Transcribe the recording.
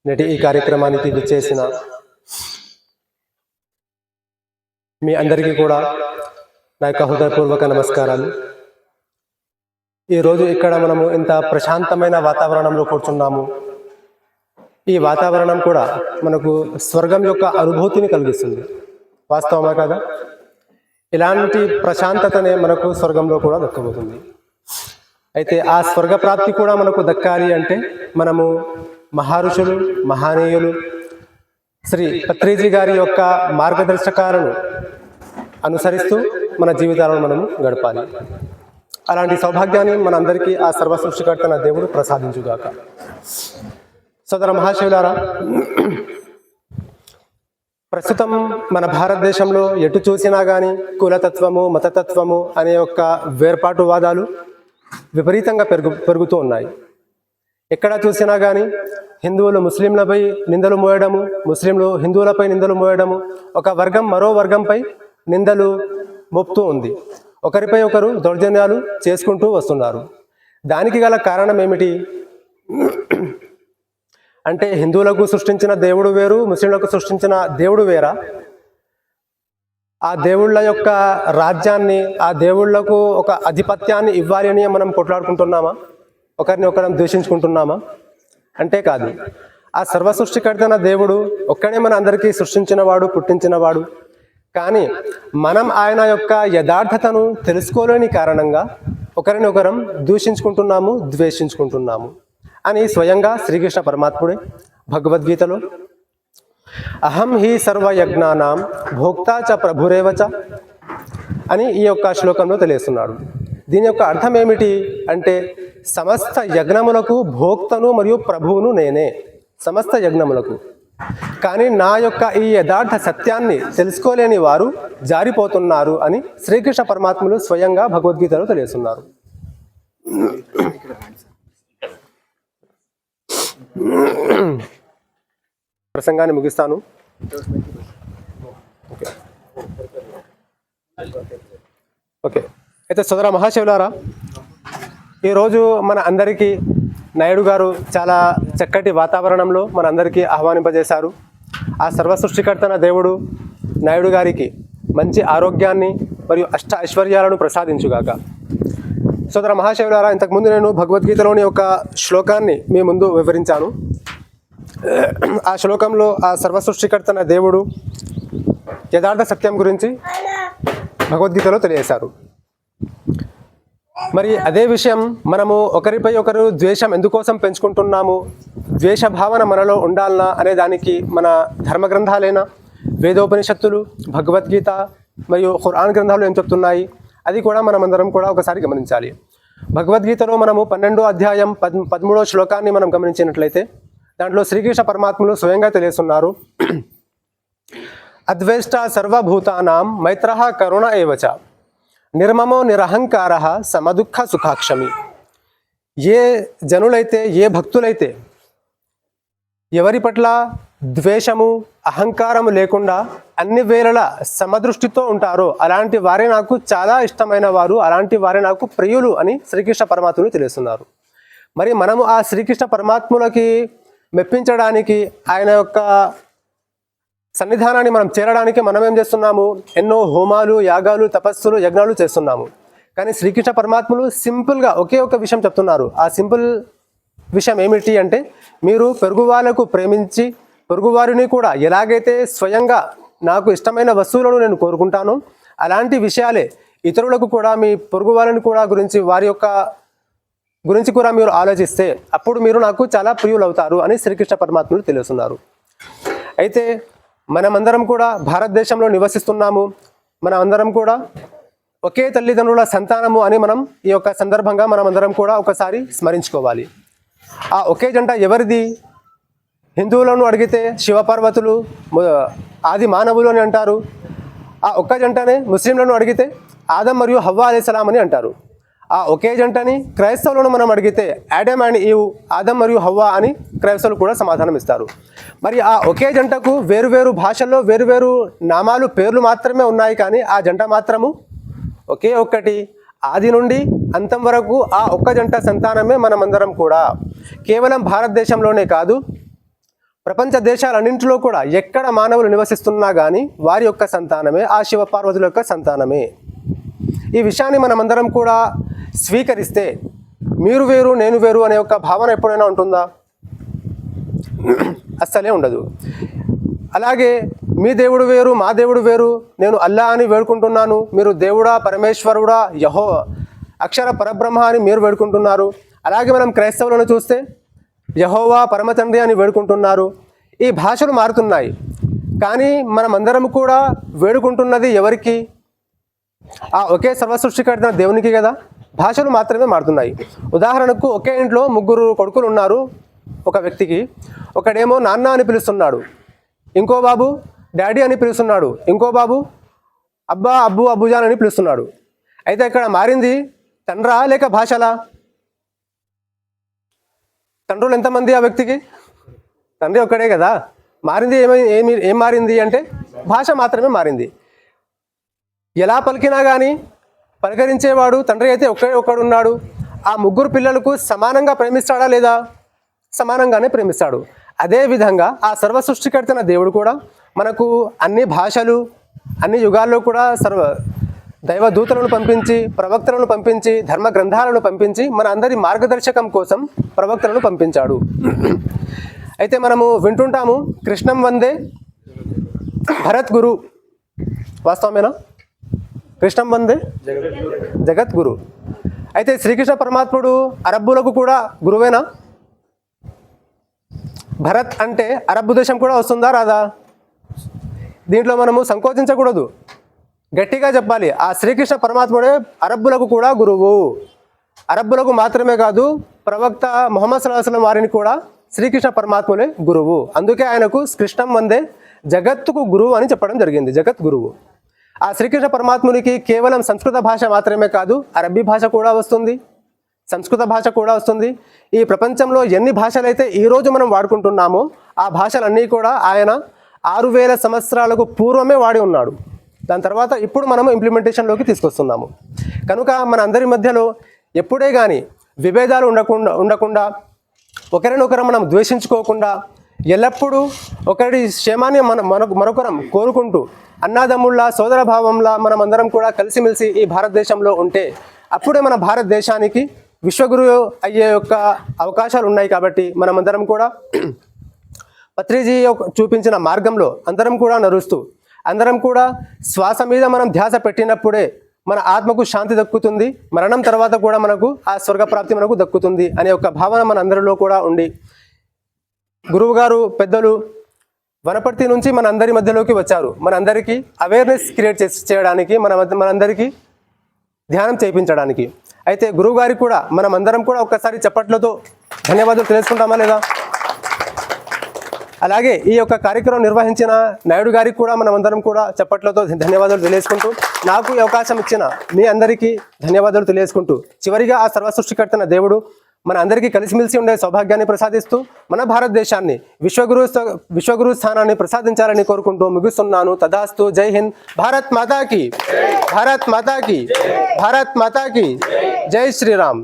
నేటి ఈ కార్యక్రమానికి విచ్చేసిన మీ అందరికీ కూడా నా యొక్క హృదయపూర్వక నమస్కారాలు. ఈరోజు ఇక్కడ మనము ఇంత ప్రశాంతమైన వాతావరణంలో కూర్చున్నాము. ఈ వాతావరణం కూడా మనకు స్వర్గం యొక్క అనుభూతిని కలిగిస్తుంది. వాస్తవమా కదా? ఇలాంటి ప్రశాంతతనే మనకు స్వర్గంలో కూడా దక్కబోతుంది. అయితే ఆ స్వర్గ ప్రాప్తి కూడా మనకు దక్కాలి అంటే మనము మహర్షులు, మహనీయులు శ్రీ పత్రిజీ గారి యొక్క మార్గదర్శకాలను అనుసరిస్తూ మన జీవితాలను మనము గడపాలి. అలాంటి సౌభాగ్యాన్ని మనందరికీ ఆ సర్వసృష్టికర్త దేవుడు ప్రసాదించుగాక. సోదర మహాశివులారా, ప్రస్తుతం మన భారతదేశంలో ఎటు చూసినా కానీ కులతత్వము, మతతత్వము అనే యొక్క వేర్పాటువాదాలు విపరీతంగా పెరుగుతూ ఉన్నాయి. ఎక్కడ చూసినా కానీ హిందువులు ముస్లింలపై నిందలు మోయడము, ముస్లింలు హిందువులపై నిందలు మోయడము, ఒక వర్గం మరో వర్గంపై నిందలు మోపుతూ ఉంది. ఒకరిపై ఒకరు దౌర్జన్యాలు చేసుకుంటూ వస్తున్నారు. దానికి గల కారణం ఏమిటి అంటే హిందువులకు సృష్టించిన దేవుడు వేరు, ముస్లింలకు సృష్టించిన దేవుడు వేరా? ఆ దేవుళ్ళ యొక్క రాజ్యాన్ని, ఆ దేవుళ్లకు ఒక ఆధిపత్యాన్ని ఇవ్వాలి అని మనం కొట్లాడుకుంటున్నామా? ఒకరిని ఒకరం ద్వేషించుకుంటున్నామా? అంటే కాదు. ఆ సర్వసృష్టికర్తన దేవుడు ఒక్కడే మన అందరికీ సృష్టించినవాడు, పుట్టించినవాడు. కానీ మనం ఆయన యొక్క యథార్థతను తెలుసుకోలేని కారణంగా ఒకరినొకరం దూషించుకుంటున్నాము, ద్వేషించుకుంటున్నాము అని స్వయంగా శ్రీకృష్ణ పరమాత్ముడే భగవద్గీతలో అహం హి సర్వయజ్ఞానాం భోక్తా చ ప్రభురేవచ అని ఈ యొక్క శ్లోకంలో తెలియస్తున్నాడు. దీని యొక్క అర్థం ఏమిటి అంటే సమస్త యజ్ఞములకు భోక్తను మరియు ప్రభువును నేనే, సమస్త యజ్ఞములకు. కానీ నా యొక్క ఈ యథార్థ సత్యాన్ని తెలుసుకోలేని వారు జారిపోతున్నారు అని శ్రీకృష్ణ పరమాత్ములు స్వయంగా భగవద్గీతలో తెలియస్తున్నారు. ప్రసంగాన్ని ముగిస్తాను. ఓకే. అయితే సోదర మహాశివులారా, ఈరోజు మన అందరికీ నాయుడు గారు చాలా చక్కటి వాతావరణంలో మన అందరికీ ఆహ్వానింపజేశారు. ఆ సర్వసృష్టికర్తన దేవుడు నాయుడు గారికి మంచి ఆరోగ్యాన్ని మరియు అష్ట ఐశ్వర్యాలను ప్రసాదించుగాక. సోదర మహాశివులారా, ఇంతకుముందు నేను భగవద్గీతలోని ఒక శ్లోకాన్ని మీ ముందు వివరించాను. ఆ శ్లోకంలో ఆ సర్వసృష్టికర్తన దేవుడు యథార్థ సత్యం గురించి భగవద్గీతలో తెలియజేశారు. మరి అదే విషయం మనము ఒకరిపై ఒకరు ద్వేషం ఎందుకోసం పెంచుకుంటున్నాము, ద్వేష భావన మనలో ఉండాలనా అనే దానికి మన ధర్మ గ్రంథాలైన వేదోపనిషత్తులు, భగవద్గీత మరియు ఖురాన్ గ్రంథాలు ఏం చెప్తున్నాయి అది కూడా మనమందరం కూడా ఒకసారి గమనించాలి. భగవద్గీతలో మనము 12వ అధ్యాయం 13వ శ్లోకాన్ని మనం గమనించినట్లయితే దాంట్లో శ్రీకృష్ణ పరమాత్ములు స్వయంగా తెలియస్తున్నారు. అద్వేష్ట సర్వభూతానాం మైత్రః కరుణ ఏవచ నిర్మమో నిరహంకారః సమదుఃఖ సుఖాక్షమి. ఏ జనులైతే, ఏ భక్తులైతే ఎవరి పట్ల ద్వేషము, అహంకారము లేకుండా అన్ని వేళలా సమదృష్టితో ఉంటారో అలాంటి వారే నాకు చాలా ఇష్టమైన వారు, అలాంటి వారే నాకు ప్రియులు అని శ్రీకృష్ణ పరమాత్ములు తెలుస్తున్నారు. మరి మనము ఆ శ్రీకృష్ణ పరమాత్ములకి మెప్పించడానికి, ఆయన యొక్క సన్నిధానాన్ని మనం చేరడానికి మనం ఏం చేస్తున్నాము? ఎన్నో హోమాలు, యాగాలు, తపస్సులు, యజ్ఞాలు చేస్తున్నాము. కానీ శ్రీకృష్ణ పరమాత్ములు సింపుల్గా ఒకే ఒక విషయం చెప్తున్నారు. ఆ సింపుల్ విషయం ఏమిటి అంటే మీరు పొరుగు వాళ్ళకు ప్రేమించి పొరుగువారిని కూడా ఎలాగైతే స్వయంగా నాకు ఇష్టమైన వస్తువులను నేను కోరుకుంటానో అలాంటి విషయాలే ఇతరులకు కూడా, మీ పొరుగు వాళ్ళని కూడా గురించి, వారి యొక్క గురించి కూడా మీరు ఆలోచిస్తే అప్పుడు మీరు నాకు చాలా ప్రియులు అవుతారు అని శ్రీకృష్ణ పరమాత్ములు తెలుస్తున్నారు. అయితే మనమందరం కూడా భారతదేశంలో నివసిస్తున్నాము. మనమందరం కూడా ఒకే తల్లిదండ్రుల సంతానము అని మనం ఈ యొక్క సందర్భంగా మనమందరం కూడా ఒకసారి స్మరించుకోవాలి. ఆ ఒకే జంట ఎవరిది? హిందువులను అడిగితే శివపార్వతులు ఆది మానవులు అని అంటారు. ఆ ఒక్క జంటనే ముస్లింలను అడిగితే ఆదం మరియు హవ్వా అలైహిస్సలాం అని అంటారు. ఆ ఒకే జంటని క్రైస్తవులను మనం అడిగితే ఆడమ్ అండ్ ఈవ్, ఆదం మరియు హవ్వా అని క్రైస్తవులు కూడా సమాధానం ఇస్తారు. మరి ఆ ఒకే జంటకు వేరువేరు భాషల్లో వేరువేరు నామాలు, పేర్లు మాత్రమే ఉన్నాయి. కానీ ఆ జంట మాత్రము ఒకే ఒక్కటి, ఆది నుండి అంతం వరకు ఆ ఒక్క జంట సంతానమే మనమందరం కూడా. కేవలం భారతదేశంలోనే కాదు, ప్రపంచ దేశాలన్నింటిలో కూడా ఎక్కడ మానవులు నివసిస్తున్నా కానీ వారి యొక్క సంతానమే ఆ శివపార్వతుల యొక్క సంతానమే. ఈ విషయాన్ని మనమందరం కూడా స్వీకరిస్తే మీరు వేరు నేను వేరు అనే ఒక భావన ఎప్పుడైనా ఉంటుందా? అస్సలే ఉండదు. అలాగే మీ దేవుడు వేరు మా దేవుడు వేరు, నేను అల్లా అని వేడుకుంటున్నాను, మీరు దేవుడా పరమేశ్వరుడా యహో అక్షర పరబ్రహ్మ అని మీరు వేడుకుంటున్నారు. అలాగే మనం క్రైస్తవులను చూస్తే యహోవా పరమతండ్రి అని వేడుకుంటున్నారు. ఈ భాషలు మారుతున్నాయి, కానీ మనమందరం కూడా వేడుకుంటున్నది ఎవరికి? ఆ ఒకే సర్వసృష్టికర్త దేవునికి కదా. భాషలు మాత్రమే మారుతున్నాయి. ఉదాహరణకు ఒకే ఇంట్లో 3 కొడుకులు ఉన్నారు. ఒక వ్యక్తికి ఒకడేమో నాన్న అని పిలుస్తున్నాడు, ఇంకో బాబు డాడీ అని పిలుస్తున్నాడు, ఇంకో బాబు అబ్బా అబ్బు అబ్బుజాన్ అని పిలుస్తున్నాడు. అయితే ఇక్కడ మారింది తండ్రా లేక భాషలా? తండ్రులు ఎంతమంది ఆ వ్యక్తికి? తండ్రి ఒక్కడే కదా. మారింది ఏం మారింది అంటే భాష మాత్రమే మారింది. ఎలా పలికినా కానీ పలకరించేవాడు తండ్రి అయితే ఒక్కడు ఉన్నాడు. ఆ 3 పిల్లలకు సమానంగా ప్రేమిస్తాడా లేదా? సమానంగానే ప్రేమిస్తాడు. అదేవిధంగా ఆ సర్వసృష్టికర్తన దేవుడు కూడా మనకు అన్ని భాషలు, అన్ని యుగాల్లో కూడా దైవదూతలను పంపించి, ప్రవక్తలను పంపించి, ధర్మ గ్రంథాలను పంపించి మన అందరి మార్గదర్శకం కోసం ప్రవక్తలను పంపించాడు. అయితే మనము వింటుంటాము కృష్ణం వందే భరత్ గురు. వాస్తవమేనా? కృష్ణం వందే జగద్గురు. అయితే శ్రీకృష్ణ పరమాత్ముడు అరబ్బులకు కూడా గురువేనా? భరత్ అంటే అరబ్బు దేశం కూడా వస్తుందా రాదా? దీంట్లో మనము సంకోచించకూడదు, గట్టిగా చెప్పాలి. ఆ శ్రీకృష్ణ పరమాత్ముడే అరబ్బులకు కూడా గురువు. అరబ్బులకు మాత్రమే కాదు, ప్రవక్త ముహమ్మద్ సల్లల్లాహు అలైహి వసల్లం వారిని కూడా శ్రీకృష్ణ పరమాత్ములే గురువు. అందుకే ఆయనకు కృష్ణం వందే జగత్తుకు గురువు అని చెప్పడం జరిగింది, జగత్ గురువు. ఆ శ్రీకృష్ణ పరమాత్మునికి కేవలం సంస్కృత భాష మాత్రమే కాదు, అరబ్బీ భాష కూడా వస్తుంది, సంస్కృత భాష కూడా వస్తుంది. ఈ ప్రపంచంలో ఎన్ని భాషలైతే ఈరోజు మనం వాడుకుంటున్నామో ఆ భాషలన్నీ కూడా ఆయన 6000 సంవత్సరాలకు పూర్వమే వాడి ఉన్నాడు. దాని తర్వాత ఇప్పుడు మనము ఇంప్లిమెంటేషన్లోకి తీసుకొస్తున్నాము. కనుక మన అందరి మధ్యలో ఎప్పుడే కానీ విభేదాలు ఉండకుండా ఒకరినొకరు మనం ద్వేషించుకోకుండా ఎల్లప్పుడూ ఒకరి క్షేమాన్ని మరొకరం కోరుకుంటూ అన్నాదమ్ముళ్ళ సోదర భావంలా మనమందరం కూడా కలిసిమెలిసి ఈ భారతదేశంలో ఉంటే అప్పుడే మన భారతదేశానికి విశ్వగురు అయ్యే యొక్క అవకాశాలు ఉన్నాయి. కాబట్టి మనమందరం కూడా పత్రిజీ చూపించిన మార్గంలో అందరం కూడా నడుస్తూ, అందరం కూడా శ్వాస మీద మనం ధ్యాస పెట్టినప్పుడే మన ఆత్మకు శాంతి దక్కుతుంది, మరణం తర్వాత కూడా మనకు ఆ స్వర్గప్రాప్తి మనకు దక్కుతుంది అనే ఒక భావన మన అందరిలో కూడా ఉండి, గురువు గారు పెద్దలు వనపర్తి నుంచి మన అందరి మధ్యలోకి వచ్చారు. మనందరికీ అవేర్నెస్ క్రియేట్ చేయడానికి, మనందరికీ ధ్యానం చేయించడానికి. అయితే గురువు గారికి కూడా మనం అందరం కూడా ఒక్కసారి చప్పట్లతో ధన్యవాదాలు తెలుసుకుంటామా లేదా? అలాగే ఈ యొక్క కార్యక్రమం నిర్వహించిన నాయుడు గారికి కూడా మనం అందరం కూడా చప్పట్లతో ధన్యవాదాలు తెలియజేసుకుంటూ, నాకు ఈ అవకాశం ఇచ్చిన మీ అందరికీ ధన్యవాదాలు తెలియజేసుకుంటూ, చివరిగా ఆ సర్వసృష్టికర్తన దేవుడు మన అందరికీ కలిసిమెలిసి ఉండే సౌభాగ్యాన్ని ప్రసాదిస్తూ మన భారతదేశాన్ని విశ్వగురు స్థానాన్ని ప్రసాదించాలని కోరుకుంటూ ముగిస్తున్నాను. తదాస్తు. జై హింద్. భారత్ మాతాకి, భారత్ మాతాకి, భారత్ మాతాకి. జై శ్రీరామ్.